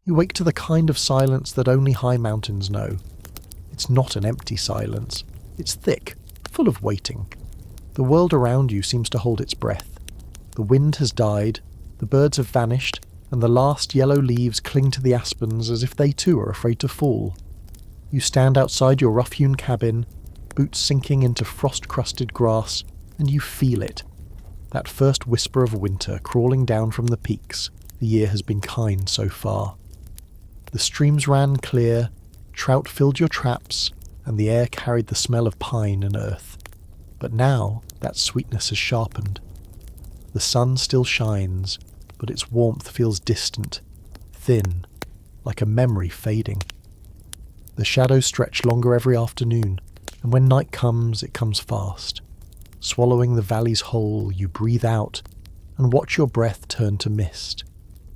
You wake to the kind of silence that only high mountains know. It's not an empty silence. It's thick, full of waiting. The world around you seems to hold its breath. The wind has died, the birds have vanished, and the last yellow leaves cling to the aspens as if they too are afraid to fall. You stand outside your rough-hewn cabin, boots sinking into frost-crusted grass, and you feel it. That first whisper of winter crawling down from the peaks. The year has been kind so far. The streams ran clear, trout filled your traps, and the air carried the smell of pine and earth. But now that sweetness has sharpened. The sun still shines, but its warmth feels distant, thin, like a memory fading. The shadows stretch longer every afternoon, and when night comes, it comes fast. Swallowing the valley's whole, you breathe out and watch your breath turn to mist.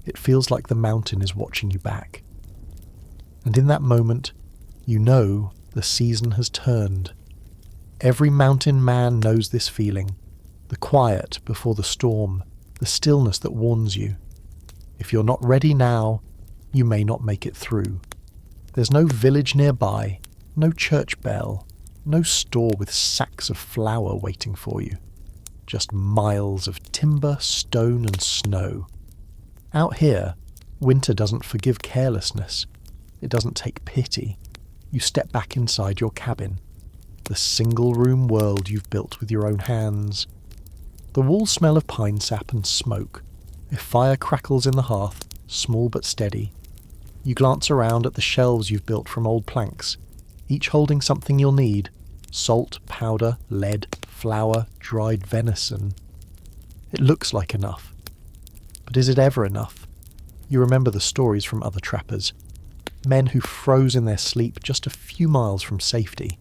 It feels like the mountain is watching you back. And in that moment, you know the season has turned. Every mountain man knows this feeling. The quiet before the storm, the stillness that warns you. If you're not ready now, you may not make it through. There's no village nearby, no church bell, no store with sacks of flour waiting for you. Just miles of timber, stone and snow. Out here, winter doesn't forgive carelessness. It doesn't take pity. You step back inside your cabin. The single-room world you've built with your own hands. The walls smell of pine sap and smoke. A fire crackles in the hearth, small but steady. You glance around at the shelves you've built from old planks, each holding something you'll need. Salt, powder, lead, flour, dried venison. It looks like enough. But is it ever enough? You remember the stories from other trappers. Men who froze in their sleep just a few miles from safety.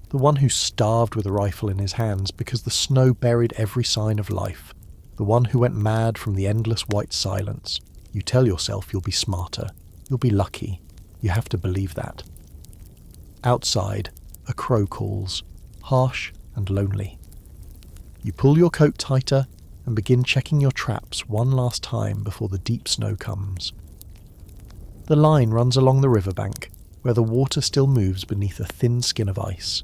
The one who starved with a rifle in his hands because the snow buried every sign of life. The one who went mad from the endless white silence. You tell yourself you'll be smarter. You'll be lucky. You have to believe that. Outside, a crow calls, harsh and lonely. You pull your coat tighter and begin checking your traps one last time before the deep snow comes. The line runs along the riverbank, where the water still moves beneath a thin skin of ice.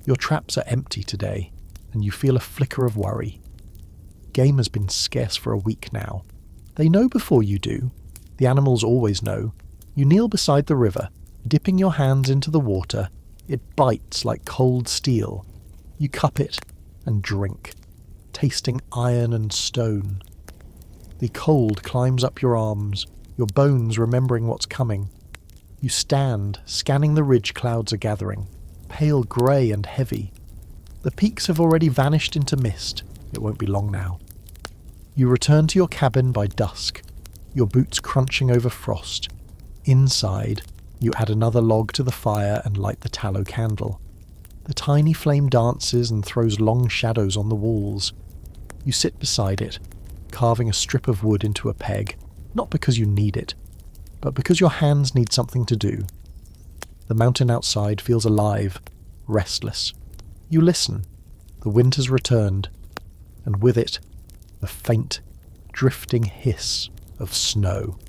Your traps are empty today, and you feel a flicker of worry. Game has been scarce for a week now. They know before you do. The animals always know. You kneel beside the river, dipping your hands into the water. It bites like cold steel. You cup it and drink, tasting iron and stone. The cold climbs up your arms, your bones remembering what's coming. You stand, scanning the ridge clouds are gathering, pale grey and heavy. The peaks have already vanished into mist. It won't be long now. You return to your cabin by dusk, your boots crunching over frost. Inside, you add another log to the fire and light the tallow candle. The tiny flame dances and throws long shadows on the walls. You sit beside it, carving a strip of wood into a peg, not because you need it, but because your hands need something to do. The mountain outside feels alive, restless. You listen. The wind has returned, and with it, the faint, drifting hiss of snow.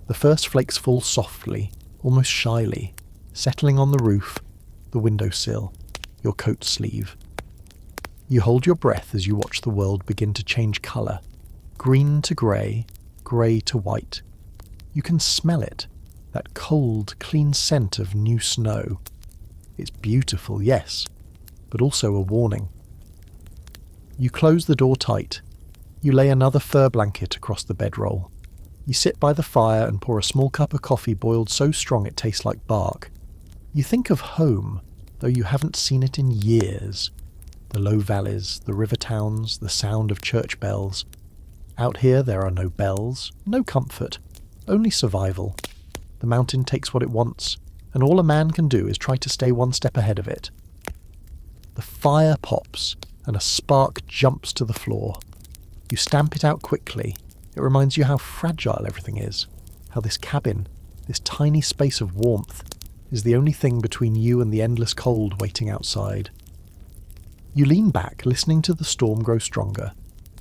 The first flakes fall softly, almost shyly, settling on the roof, the windowsill, your coat sleeve. You hold your breath as you watch the world begin to change colour, green to grey, grey to white. You can smell it, that cold, clean scent of new snow. It's beautiful, yes, but also a warning. You close the door tight. You lay another fur blanket across the bedroll. You sit by the fire and pour a small cup of coffee boiled so strong it tastes like bark. You think of home, though you haven't seen it in years. The low valleys, the river towns, the sound of church bells. Out here there are no bells, no comfort, only survival. The mountain takes what it wants, and all a man can do is try to stay one step ahead of it. The fire pops, and a spark jumps to the floor. You stamp it out quickly. It reminds you how fragile everything is, how this cabin, this tiny space of warmth, is the only thing between you and the endless cold waiting outside. You lean back, listening to the storm grow stronger.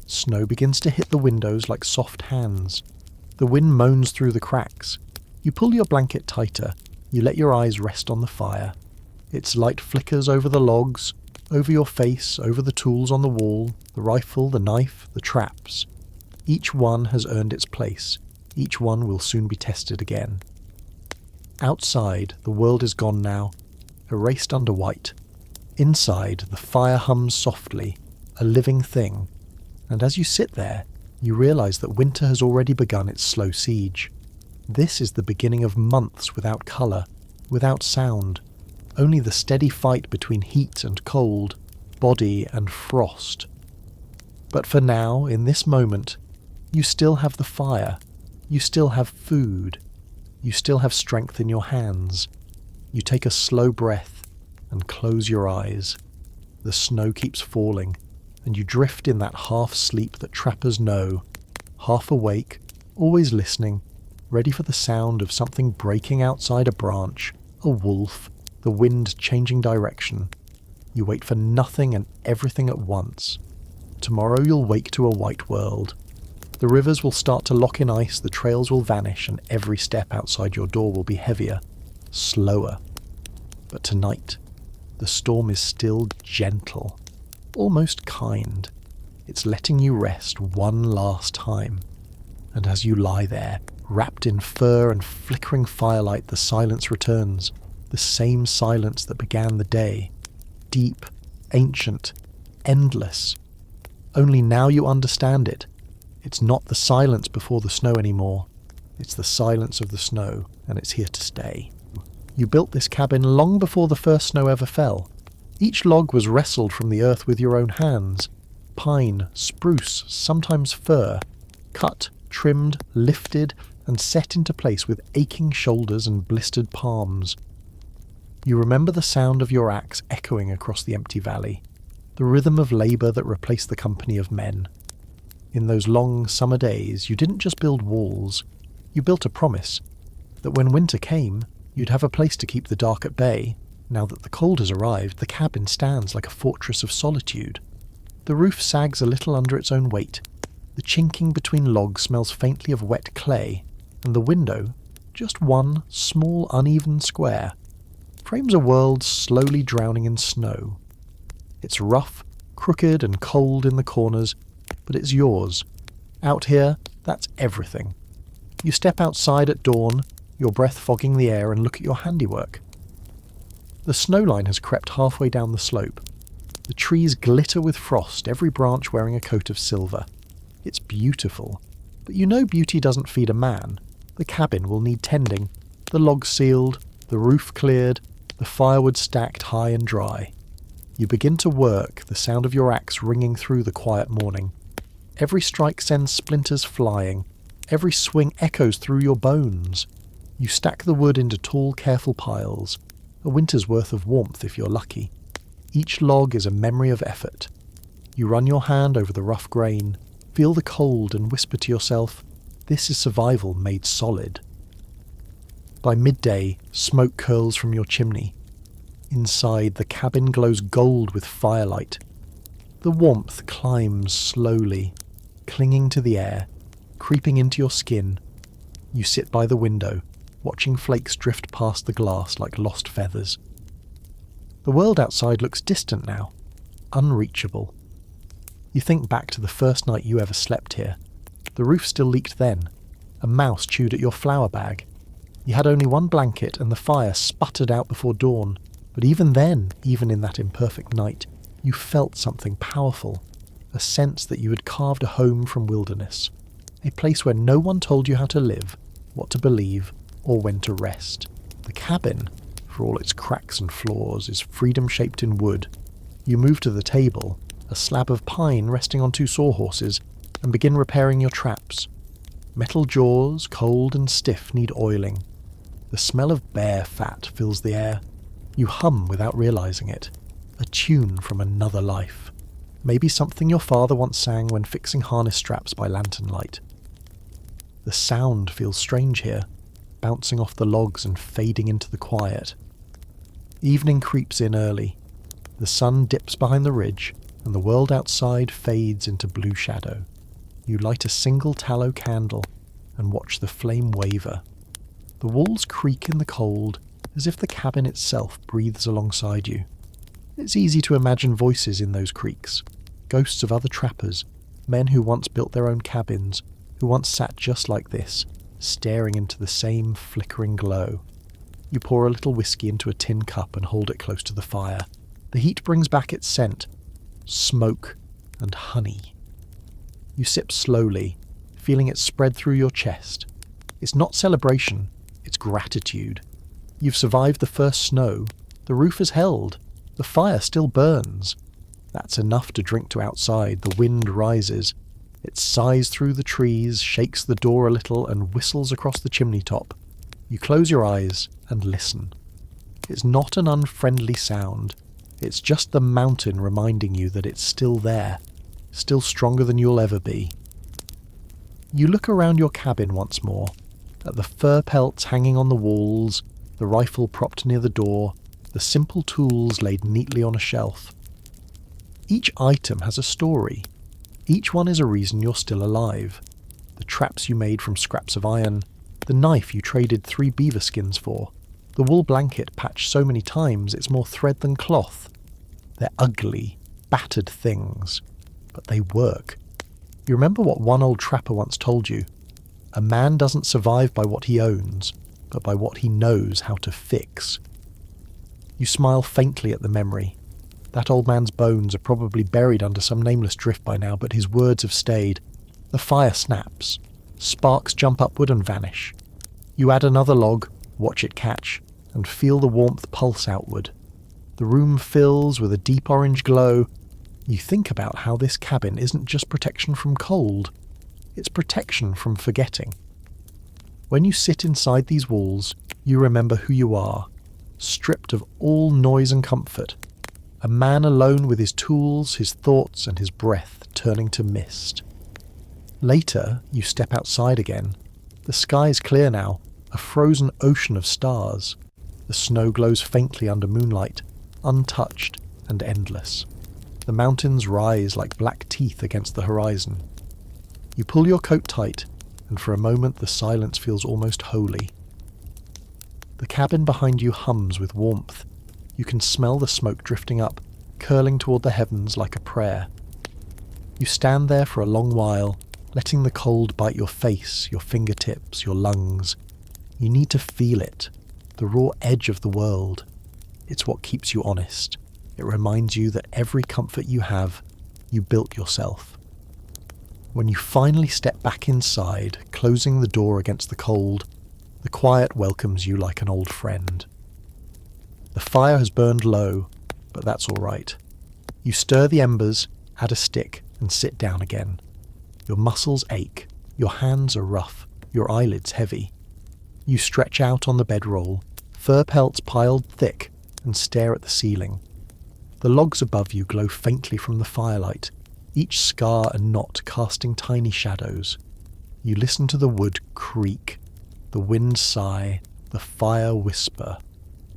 Snow begins to hit the windows like soft hands. The The wind moans through the cracks. You pull your blanket tighter. You let your eyes rest on the fire. Its light flickers over the logs, over your face, over the tools on the wall, the rifle, the knife, the traps. Each one has earned its place. Each one will soon be tested again. Outside, the world is gone now, erased under white. Inside, the fire hums softly, a living thing. And as you sit there, you realise that winter has already begun its slow siege. This is the beginning of months without colour, without sound, only the steady fight between heat and cold, body and frost. But for now, in this moment, you still have the fire, you still have food, you still have strength in your hands. You take a slow breath and close your eyes. The snow keeps falling, and you drift in that half-sleep that trappers know, half awake, always listening, ready for the sound of something breaking outside a branch, a wolf, the wind changing direction. You wait for nothing and everything at once. Tomorrow you'll wake to a white world. The rivers will start to lock in ice, the trails will vanish, and every step outside your door will be heavier, slower. But tonight, the storm is still gentle, almost kind. It's letting you rest one last time. And as you lie there, wrapped in fur and flickering firelight, the silence returns, the same silence that began the day. Deep, ancient, endless. Only now you understand it. It's not the silence before the snow anymore. It's the silence of the snow, and it's here to stay. You built this cabin long before the first snow ever fell. Each log was wrestled from the earth with your own hands. Pine, spruce, sometimes fir. Cut, trimmed, lifted, and set into place with aching shoulders and blistered palms. You remember the sound of your axe echoing across the empty valley, the rhythm of labour that replaced the company of men. In those long summer days, you didn't just build walls, you built a promise that when winter came, you'd have a place to keep the dark at bay. Now that the cold has arrived, the cabin stands like a fortress of solitude. The roof sags a little under its own weight. The chinking between logs smells faintly of wet clay, and the window, just one small uneven square, frames a world slowly drowning in snow. It's rough, crooked and cold in the corners, but it's yours. Out here, that's everything. You step outside at dawn, your breath fogging the air, and look at your handiwork. The snow line has crept halfway down the slope. The trees glitter with frost, every branch wearing a coat of silver. It's beautiful, but you know beauty doesn't feed a man. The cabin will need tending, the logs sealed, the roof cleared, the firewood stacked high and dry. You begin to work, the sound of your axe ringing through the quiet morning. Every strike sends splinters flying. Every swing echoes through your bones. You stack the wood into tall, careful piles, a winter's worth of warmth if you're lucky. Each log is a memory of effort. You run your hand over the rough grain, feel the cold and whisper to yourself, this is survival made solid. By midday, smoke curls from your chimney. Inside, the cabin glows gold with firelight. The warmth climbs slowly, clinging to the air, creeping into your skin. You sit by the window, watching flakes drift past the glass like lost feathers. The world outside looks distant now, unreachable. You think back to the first night you ever slept here. The roof still leaked then. A mouse chewed at your flour bag. You had only one blanket and the fire sputtered out before dawn. But even then, even in that imperfect night, you felt something powerful. A sense that you had carved a home from wilderness. A place where no one told you how to live, what to believe, or when to rest. The cabin, for all its cracks and flaws, is freedom shaped in wood. You move to the table, a slab of pine resting on two sawhorses, and begin repairing your traps. Metal jaws, cold and stiff, need oiling. The smell of bear fat fills the air. You hum without realizing it. A tune from another life. Maybe something your father once sang when fixing harness straps by lantern light. The sound feels strange here, bouncing off the logs and fading into the quiet. Evening creeps in early. The sun dips behind the ridge, and the world outside fades into blue shadow. You light a single tallow candle. and watch the flame waver. The walls creak in the cold, as if the cabin itself breathes alongside you. It's easy to imagine voices in those creaks, ghosts of other trappers, men who once built their own cabins, who once sat just like this, staring into the same flickering glow. You pour a little whiskey into a tin cup and hold it close to the fire. The heat brings back its scent, smoke and honey. You sip slowly, feeling it spread through your chest. It's not celebration, it's gratitude. You've survived the first snow, the roof has held, the fire still burns. That's enough to drink to outside. The wind rises. It sighs through the trees, shakes the door a little, and whistles across the chimney top. You close your eyes and listen. It's not an unfriendly sound. It's just the mountain reminding you that it's still there, still stronger than you'll ever be. You look around your cabin once more, at the fur pelts hanging on the walls, the rifle propped near the door, the simple tools laid neatly on a shelf. Each item has a story. Each one is a reason you're still alive. The traps you made from scraps of iron, the knife you traded 3 beaver skins for, the wool blanket patched so many times it's more thread than cloth. They're ugly, battered things, but they work. You remember what one old trapper once told you? A man doesn't survive by what he owns, but by what he knows how to fix. You smile faintly at the memory. That old man's bones are probably buried under some nameless drift by now, but his words have stayed. The fire snaps. Sparks jump upward and vanish. You add another log, watch it catch, and feel the warmth pulse outward. The room fills with a deep orange glow. You think about how this cabin isn't just protection from cold. It's protection from forgetting. When you sit inside these walls, you remember who you are, stripped of all noise and comfort. A man alone with his tools, his thoughts, and his breath turning to mist. Later, you step outside again. The sky's clear now, a frozen ocean of stars. The snow glows faintly under moonlight, untouched and endless. The mountains rise like black teeth against the horizon. You pull your coat tight, and for a moment the silence feels almost holy. The cabin behind you hums with warmth. You can smell the smoke drifting up, curling toward the heavens like a prayer. You stand there for a long while, letting the cold bite your face, your fingertips, your lungs. You need to feel it, the raw edge of the world. It's what keeps you honest. It reminds you that every comfort you have, you built yourself. When you finally step back inside, closing the door against the cold, the quiet welcomes you like an old friend. The fire has burned low, but that's all right. You stir the embers, add a stick, and sit down again. Your muscles ache, your hands are rough, your eyelids heavy. You stretch out on the bedroll, fur pelts piled thick, and stare at the ceiling. The logs above you glow faintly from the firelight, each scar and knot casting tiny shadows. You listen to the wood creak, the wind sigh, the fire whisper.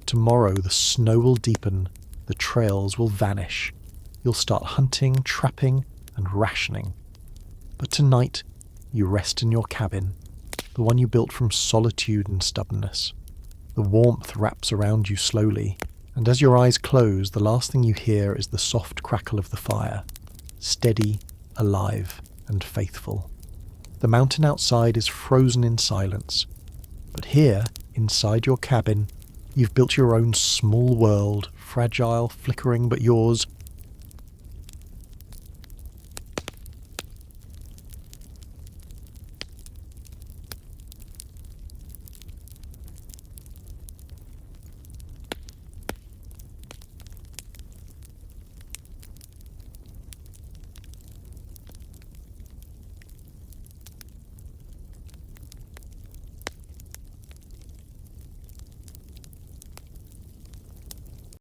Tomorrow the snow will deepen, the trails will vanish. You'll start hunting, trapping, and rationing. But tonight, you rest in your cabin, the one you built from solitude and stubbornness. The warmth wraps around you slowly, and as your eyes close, the last thing you hear is the soft crackle of the fire, steady, alive, and faithful. The mountain outside is frozen in silence, but here, inside your cabin, you've built your own small world, fragile, flickering, but yours.